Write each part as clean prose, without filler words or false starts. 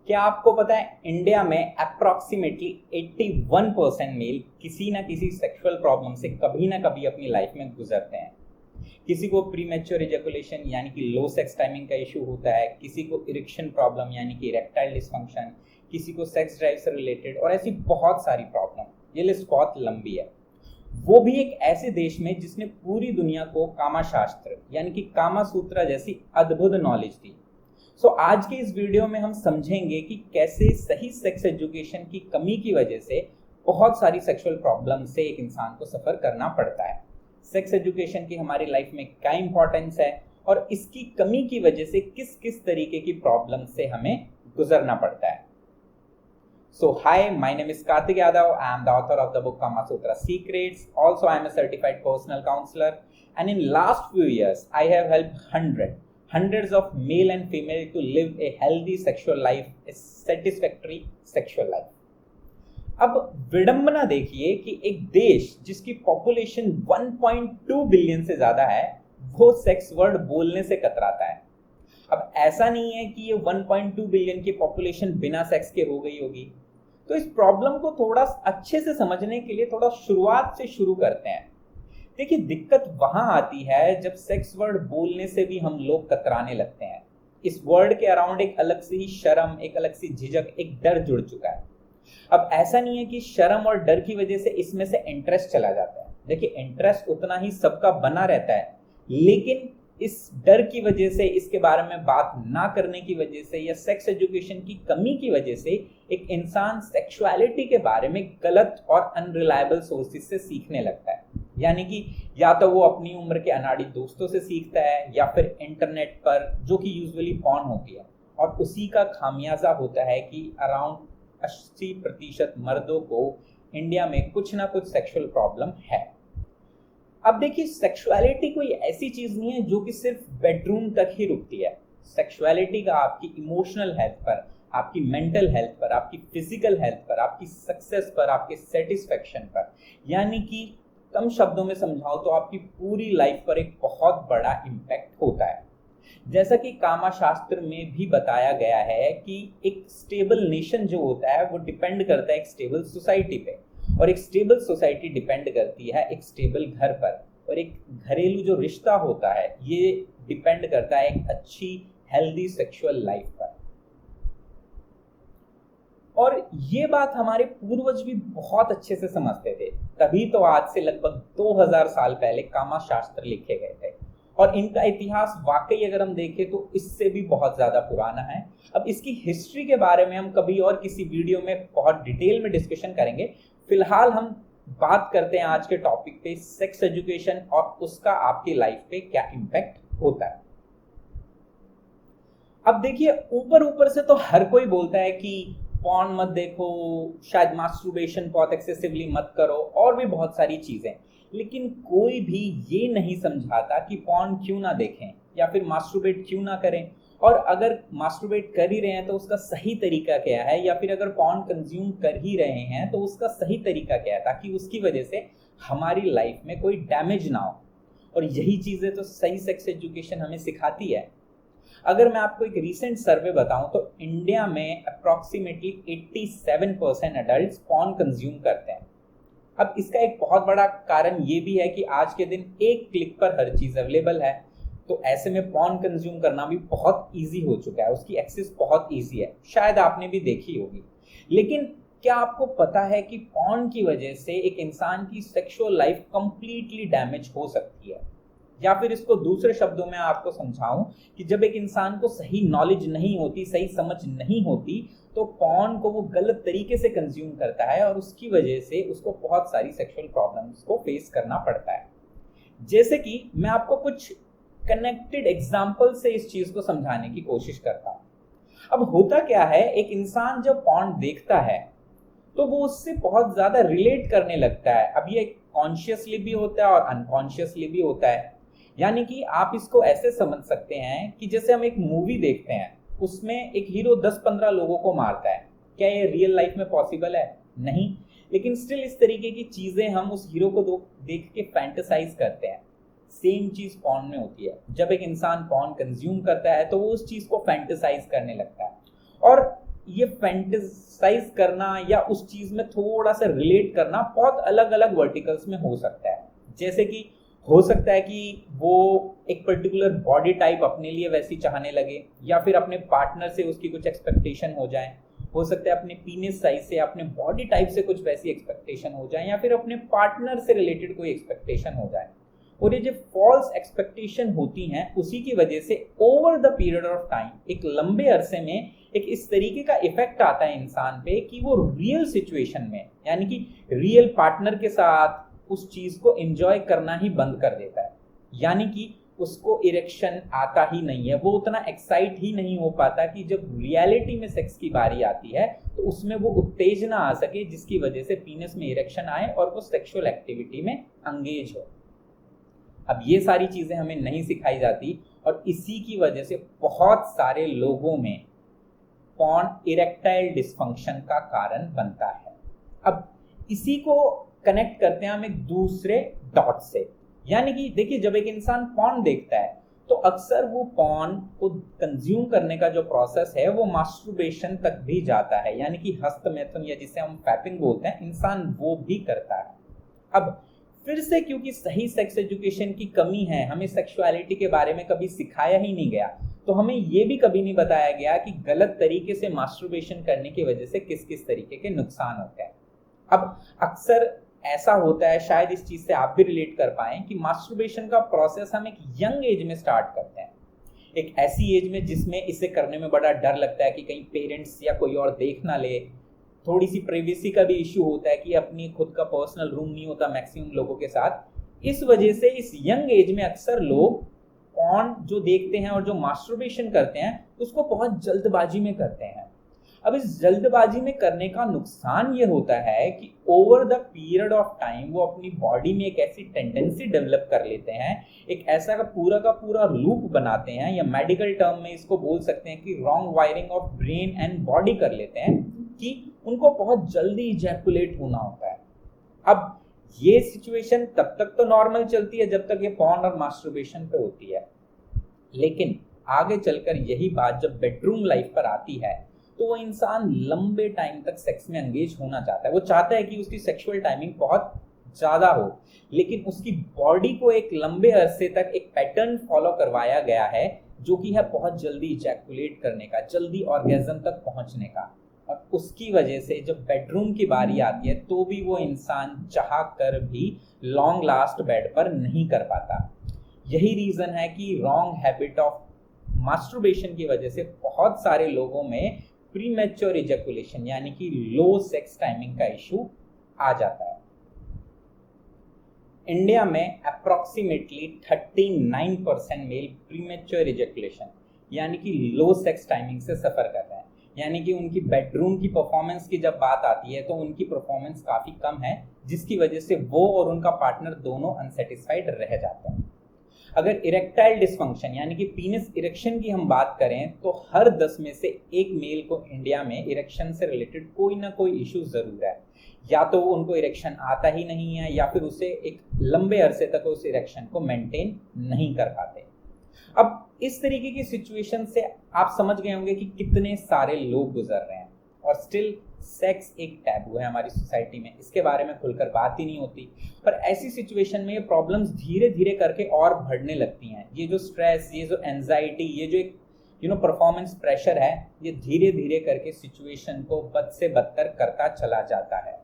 क्या आपको पता है इंडिया में अप्रोक्सीमेटली 81% मेल किसी ना किसी सेक्सुअल प्रॉब्लम से कभी ना कभी अपनी लाइफ में गुजरते हैं। किसी को प्रीमेच्योर इजैकुलेशन यानी कि लो सेक्स टाइमिंग का इशू होता है, किसी को इरेक्शन प्रॉब्लम यानी कि इरेक्टाइल डिसफंक्शन, किसी को सेक्स ड्राइव से रिलेटेड और ऐसी बहुत सारी प्रॉब्लम। ये लिस्ट बहुत लंबी है, वो भी एक ऐसे देश में जिसने पूरी दुनिया को कामा शास्त्र यानी कि कामा सूत्रा जैसी अद्भुत नॉलेज दी। सो आज के इस वीडियो में हम समझेंगे कि कैसे सही सेक्स एजुकेशन की कमी की वजह से बहुत सारी सेक्सुअल प्रॉब्लम से एक इंसान को सफर करना पड़ता है। सेक्स एजुकेशन की हमारी लाइफ में क्या इंपॉर्टेंस है और इसकी कमी की वजह से किस किस तरीके की प्रॉब्लम से हमें गुजरना पड़ता है। So hi, my name is Karthik Yadav. I am the author of the book Kama Sutra Secrets. Also, I am a certified personal counselor. And in last few years, I have helped hundreds of male and female to live a healthy sexual life, a satisfactory sexual life. अब विडंबना देखिए कि एक देश जिसकी population 1.2 billion से ज्यादा है, वो सेक्स वर्ड बोलने से कतराता है। अब ऐसा नहीं है कि ये 1.2 बिलियन की पॉपुलेशन बिना सेक्स के हो गई होगी। तो इस प्रॉब्लम को थोड़ा अच्छे से समझने के लिए थोड़ा शुरुआत से शुरू करते हैं। देखिए, दिक्कत वहां आती है जब सेक्स वर्ड बोलने से भी हम लोग कतराने लगते हैं। इस वर्ड के अराउंड एक अलग से ही शर्म, एक अलग सी झिझक, एक डर जुड़ चुका है। अब ऐसा नहीं है कि शर्म और डर की वजह से इसमें से इंटरेस्ट चला जाता है। देखिए, इंटरेस्ट उतना ही सबका बना रहता है, लेकिन इस डर की वजह से, इसके बारे में बात ना करने की वजह से या सेक्स एजुकेशन की कमी की वजह से एक इंसान सेक्सुअलिटी के बारे में गलत और अनरिलायबल सोर्सेस से सीखने लगता है। यानी कि या तो वो अपनी उम्र के अनाड़ी दोस्तों से सीखता है या फिर इंटरनेट पर, जो कि यूजुअली पॉर्न होती है, और उसी का खामियाजा होता है कि अराउंड 80% मर्दों को इंडिया में कुछ ना कुछ सेक्सुअल प्रॉब्लम है। अब देखिए, सेक्सुअलिटी कोई ऐसी चीज नहीं है जो कि सिर्फ बेडरूम तक ही रुकती है। सेक्सुअलिटी का आपकी इमोशनल हेल्थ पर, आपकी मेंटल हेल्थ पर, आपकी फिजिकल हेल्थ पर, आपकी सक्सेस पर, आपके सेटिस्फेक्शन पर, यानी कि कम शब्दों में समझाओ तो आपकी पूरी लाइफ पर एक बहुत बड़ा इम्पैक्ट होता है। जैसा कि कामा शास्त्र में भी बताया गया है कि एक स्टेबल नेशन जो होता है वो डिपेंड करता है एक स्टेबल सोसाइटी पे, और एक स्टेबल सोसाइटी डिपेंड करती है एक स्टेबल घर पर, और एक घरेलू जो रिश्ता होता है ये डिपेंड करता है एक अच्छी हेल्दी सेक्सुअल लाइफ पर। और ये बात हमारे पूर्वज भी बहुत अच्छे से समझते थे, तभी तो आज से लगभग 2000 साल पहले कामा शास्त्र लिखे गए थे। और इनका इतिहास वाकई अगर हम देखें तो इससे भी बहुत ज्यादा पुराना है। अब इसकी हिस्ट्री के बारे में हम कभी और किसी वीडियो में बहुत डिटेल में डिस्कशन करेंगे। फिलहाल हम बात करते हैं आज के टॉपिक पे, सेक्स एजुकेशन और उसका आपकी लाइफ पे क्या इम्पैक्ट होता है। अब देखिए, ऊपर ऊपर से तो हर कोई बोलता है कि पॉर्न मत देखो, शायद मास्टरबेशन बहुत एक्सेसिवली मत करो, और भी बहुत सारी चीजें, लेकिन कोई भी ये नहीं समझाता कि पॉर्न क्यों ना देखें या फिर मास्टरबेट क्यों ना करें, और अगर मास्टरबेट कर ही रहे हैं तो उसका सही तरीका क्या है, या फिर अगर पॉर्न कंज्यूम कर ही रहे हैं तो उसका सही तरीका क्या है, ताकि उसकी वजह से हमारी लाइफ में कोई डैमेज ना हो। और यही चीजें तो सही सेक्स एजुकेशन हमें सिखाती है। अगर मैं आपको एक रीसेंट सर्वे बताऊं तो इंडिया में अप्रोक्सीमेटली 87% अडल्ट पॉर्न कंज्यूम करते हैं। अब इसका एक बहुत बड़ा कारण ये भी है कि आज के दिन एक क्लिक पर हर चीज अवेलेबल है, तो ऐसे में पॉर्न कंज्यूम करना भी बहुत इजी हो चुका है, उसकी एक्सेस बहुत इजी है, शायद आपने भी देखी होगी। लेकिन क्या आपको पता है कि पॉर्न की वजह से एक इंसान की सेक्सुअल लाइफ कंप्लीटली डैमेज हो सकती है? या फिर इसको दूसरे शब्दों में आपको समझाऊं कि जब एक इंसान को सही नॉलेज नहीं होती, सही समझ नहीं होती, तो पॉर्न को वो गलत तरीके से कंज्यूम करता है और उसकी वजह से उसको बहुत सारी सेक्सुअल प्रॉब्लम्स को फेस करना पड़ता है। जैसे कि मैं आपको कुछ कनेक्टेड एग्जाम्पल से इस चीज को समझाने की कोशिश करता हूं। अब होता क्या है, एक इंसान जब पॉर्न देखता है तो वो उससे बहुत ज्यादा रिलेट करने लगता है। अब ये कॉन्शियसली भी होता है और अनकॉन्शियसली भी होता है। यानी कि आप इसको ऐसे समझ सकते हैं कि जैसे हम एक मूवी देखते हैं, उसमें एक हीरो 10-15 लोगों को मारता है। क्या ये रियल लाइफ में पॉसिबल है? नहीं, लेकिन स्टिल इस तरीके की चीजें हम उस हीरो को देख के फैंटेसाइज करते हैं। सेम चीज पॉर्न में होती है। जब एक इंसान पॉर्न कंज्यूम करता है तो वो उस चीज को फैंटेसाइज करने लगता है। और ये फैंटेसाइज करना या उस चीज में थोड़ा सा रिलेट करना बहुत अलग अलग वर्टिकल्स में हो सकता है। जैसे कि हो सकता है कि वो एक पर्टिकुलर बॉडी टाइप अपने लिए वैसी चाहने लगे, या फिर अपने पार्टनर से उसकी कुछ एक्सपेक्टेशन हो जाए। हो सकता है अपने पीनिस साइज से, अपने बॉडी टाइप से कुछ वैसी एक्सपेक्टेशन हो जाए, या फिर अपने पार्टनर से रिलेटेड कोई एक्सपेक्टेशन हो जाए। और ये जो फॉल्स एक्सपेक्टेशन होती हैं उसी की वजह से over the period of time, एक लंबे अरसे में एक इस तरीके का इफेक्ट आता है इंसान पे कि वो रियल सिचुएशन में, यानी कि रियल पार्टनर के साथ उस चीज को एंजॉय करना ही बंद कर देता है। यानी कि उसको इरेक्शन आता ही नहीं है, वो उतना एक्साइट ही नहीं हो पाता कि जब रियलिटी में सेक्स की बारी आती है तो उसमें वो उत्तेजना आ सके जिसकी वजह से पीनस में इरेक्शन आए और वो सेक्सुअल एक्टिविटी में एंगेज हो। अब ये सारी चीजें हमें नहीं सिखाई जाती और इसी की वजह से बहुत सारे लोगों में पॉर्न इरेक्टाइल डिस्फंक्शन का कारण बनता है। अब इसी को कनेक्ट करते हैं हम एक दूसरे डॉट से, यानी कि देखिए जब एक इंसान पॉर्न देखता है तो अक्सर वो पॉर्न को कंज्यूम करने का जो प्रोसेस है वो मास्टरबेशन तक भी जाता है, यानी कि हस्तमैथुन या जिसे हम फैपिंग बोलते हैं, इंसान वो भी करता है। अब फिर से क्योंकि सही सेक्स एजुकेशन की कमी है, हमें सेक्सुअलिटी के बारे में कभी सिखाया ही नहीं गया, तो हमें ये भी कभी नहीं बताया गया कि गलत तरीके से मास्टरबेशन करने की वजह से किस किस तरीके के नुकसान होते हैं। अब अक्सर ऐसा होता है, शायद इस चीज से आप भी रिलेट कर पाएं, कि मास्टरबेशन का प्रोसेस हम एक यंग एज में स्टार्ट करते हैं, एक ऐसी एज में जिसमें इसे करने में बड़ा डर लगता है कि कहीं पेरेंट्स या कोई और देख ना ले। थोड़ी सी प्राइवेसी का भी इश्यू होता है कि अपनी खुद का पर्सनल रूम नहीं होता मैक्सिमम लोगों के साथ। इस वजह से इस यंग एज में अक्सर लोग पॉर्न जो देखते हैं और जो मास्टरबेशन करते हैं उसको बहुत जल्दबाजी में करते हैं। अब इस जल्दबाजी में करने का नुकसान ये होता है कि over the period of time वो अपनी बॉडी में एक ऐसी टेंडेंसी डेवलप कर लेते हैं, एक ऐसा का पूरा लूप बनाते हैं, या मेडिकल टर्म में इसको बोल सकते हैं कि wrong wiring of brain and body कर लेते हैं कि उनको बहुत जल्दी इजैकुलेट होना होता है। अब ये सिचुएशन तब तक तो नॉर्मल चलती है जब तक ये पॉर्न और मास्टरबेशन पे होती है, लेकिन आगे चलकर यही बात जब बेडरूम लाइफ पर आती है तो वो इंसान लंबे टाइम तक सेक्स में एंगेज होना चाहता है। वो चाहता है कि उसकी सेक्सुअल टाइमिंग बहुत ज्यादा हो, लेकिन उसकी बॉडी को एक लंबे अरसे तक एक पैटर्न फॉलो करवाया गया है जो कि है बहुत जल्दी इजैकुलेट करने का, जल्दी ऑर्गेज्म तक पहुंचने का। और उसकी वजह से जब बेडरूम की बारी आती है तो भी वो इंसान चाह कर भी लॉन्ग लास्ट बेड पर नहीं कर पाता। यही रीजन है कि रॉन्ग हैबिट ऑफ मास्टरबेशन की वजह से बहुत सारे लोगों में प्रीमैच्योर इजैकुलेशन यानी कि लो सेक्स टाइमिंग का इशू आ जाता है। इंडिया में अप्रोक्सीमेटली 39% मेल प्रीमैच्योर इजैकुलेशन यानी कि लो सेक्स टाइमिंग से सफर कर रहे हैं, यानी कि उनकी बेडरूम की परफॉर्मेंस की जब बात आती है तो उनकी परफॉर्मेंस काफी कम है, जिसकी वजह से वो और उनका पार्टनर दोनों अनसेटिस्फाइड रह जाते हैं। अगर इरेक्टाइल डिस्फंक्शन यानी कि पीनिस इरेक्शन की हम बात करें तो हर 10 में से एक मेल को इंडिया में इरेक्शन से रिलेटेड कोई ना कोई इशू जरूर है, या तो उनको इरेक्शन आता ही नहीं है या फिर उसे एक लंबे अरसे तक उस इरेक्शन को मेंटेन नहीं कर पाते। अब इस तरीके की सिचुएशन से आप समझ गए होंगे कि कितने सारे लोग गुजर रहे हैं, और स्टिल सेक्स एक टैबू है हमारी सोसाइटी में, इसके बारे में खुलकर बात ही नहीं होती। पर ऐसी सिचुएशन में ये प्रॉब्लम्स धीरे धीरे करके और बढ़ने लगती हैं। ये जो स्ट्रेस, ये जो एंजाइटी, ये जो एक परफॉर्मेंस प्रेशर है, ये धीरे धीरे करके सिचुएशन को बद से बदतर करता चला जाता है।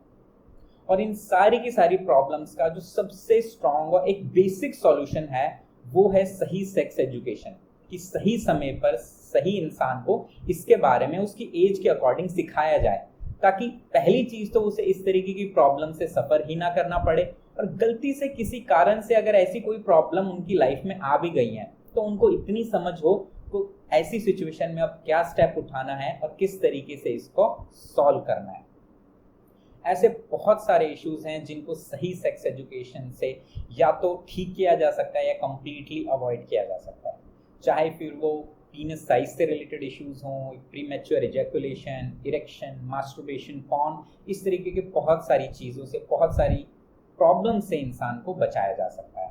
और इन सारी की सारी प्रॉब्लम्स का जो सबसे स्ट्रॉन्ग और एक बेसिक सॉल्यूशन है वो है सही सेक्स एजुकेशन, कि सही समय पर सही इंसान को इसके बारे में उसकी एज के अकॉर्डिंग सिखाया जाए, ताकि पहली चीज तो उसे इस तरीके की प्रॉब्लम से सफर ही ना करना पड़े, और गलती से किसी कारण से अगर ऐसी कोई प्रॉब्लम उनकी लाइफ में आ भी गई है तो उनको इतनी समझ हो तो ऐसी सिचुएशन में अब क्या स्टेप उठाना है और किस तरीके से इसको सॉल्व करना है। ऐसे बहुत सारे इश्यूज हैं जिनको सही सेक्स एजुकेशन से या तो ठीक किया जा सकता है या कंप्लीटली अवॉइड किया जा सकता है, चाहे फिर वो पीनस साइज से रिलेटेड इश्यूज हों, premature ejaculation, erection, masturbation, porn, इस तरीके के बहुत सारी चीज़ों से, बहुत सारी प्रॉब्लम से इंसान को बचाया जा सकता है।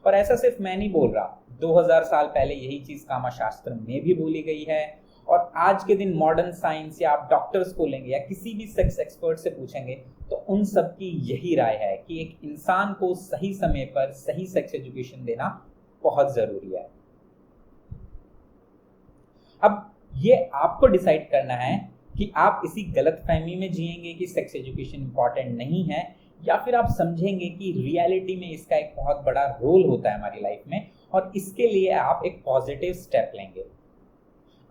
और ऐसा सिर्फ मैं नहीं बोल रहा, 2000 साल पहले यही चीज़ कामशास्त्र में भी बोली गई है, और आज के दिन मॉडर्न साइंस या आप डॉक्टर्स को लेंगे या किसी भी सेक्स एक्सपर्ट से पूछेंगे तो उन सब की यही राय है कि एक इंसान को सही समय पर सही सेक्स एजुकेशन देना बहुत जरूरी है। अब ये आपको डिसाइड करना है कि आप इसी गलतफहमी में जिएंगे कि सेक्स एजुकेशन इंपॉर्टेंट नहीं है, या फिर आप समझेंगे कि रियलिटी में इसका एक बहुत बड़ा रोल होता है हमारी लाइफ में और इसके लिए आप एक पॉजिटिव स्टेप लेंगे।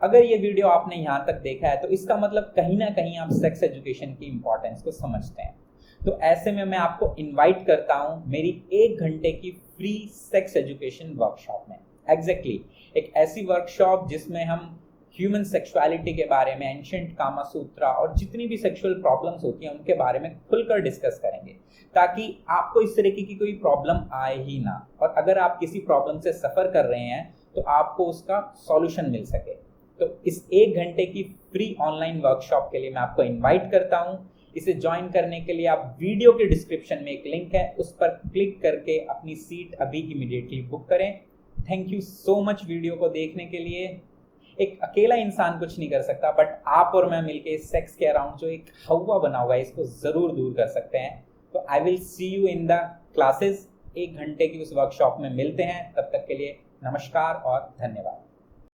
अगर ये वीडियो आपने यहाँ तक देखा है तो इसका मतलब कहीं ना कहीं आप सेक्स एजुकेशन की इंपॉर्टेंस को समझते हैं। तो ऐसे में मैं आपको इनवाइट करता हूँ मेरी 1 घंटे की फ्री सेक्स एजुकेशन वर्कशॉप में। एग्जैक्टली एक ऐसी वर्कशॉप जिसमें हम ह्यूमन सेक्सुअलिटी के बारे में, एंशिएंट कामा सूत्रा और जितनी भी सेक्सुअल प्रॉब्लम्स होती हैं उनके बारे में खुलकर डिस्कस करेंगे, ताकि आपको इस तरीके की कोई प्रॉब्लम आए ही ना, और अगर आप किसी प्रॉब्लम से सफ़र कर रहे हैं तो आपको उसका सॉल्यूशन मिल सके। तो इस 1 घंटे की फ्री ऑनलाइन वर्कशॉप के लिए मैं आपको इन्वाइट करता हूँ। इसे ज्वाइन करने के लिए आप वीडियो के डिस्क्रिप्शन में एक लिंक है, उस पर क्लिक करके अपनी सीट अभी इमीडिएटली बुक करें। Thank you so much video को देखने के लिए। एक अकेला इंसान कुछ नहीं कर सकता, बट आप और मैं मिलके सेक्स के अराउंड जो एक हवा बना हुआ है इसको जरूर दूर कर सकते हैं। तो I will see you in the classes. 1 घंटे की उस वर्कशॉप में मिलते हैं। तब तक के लिए नमस्कार और धन्यवाद।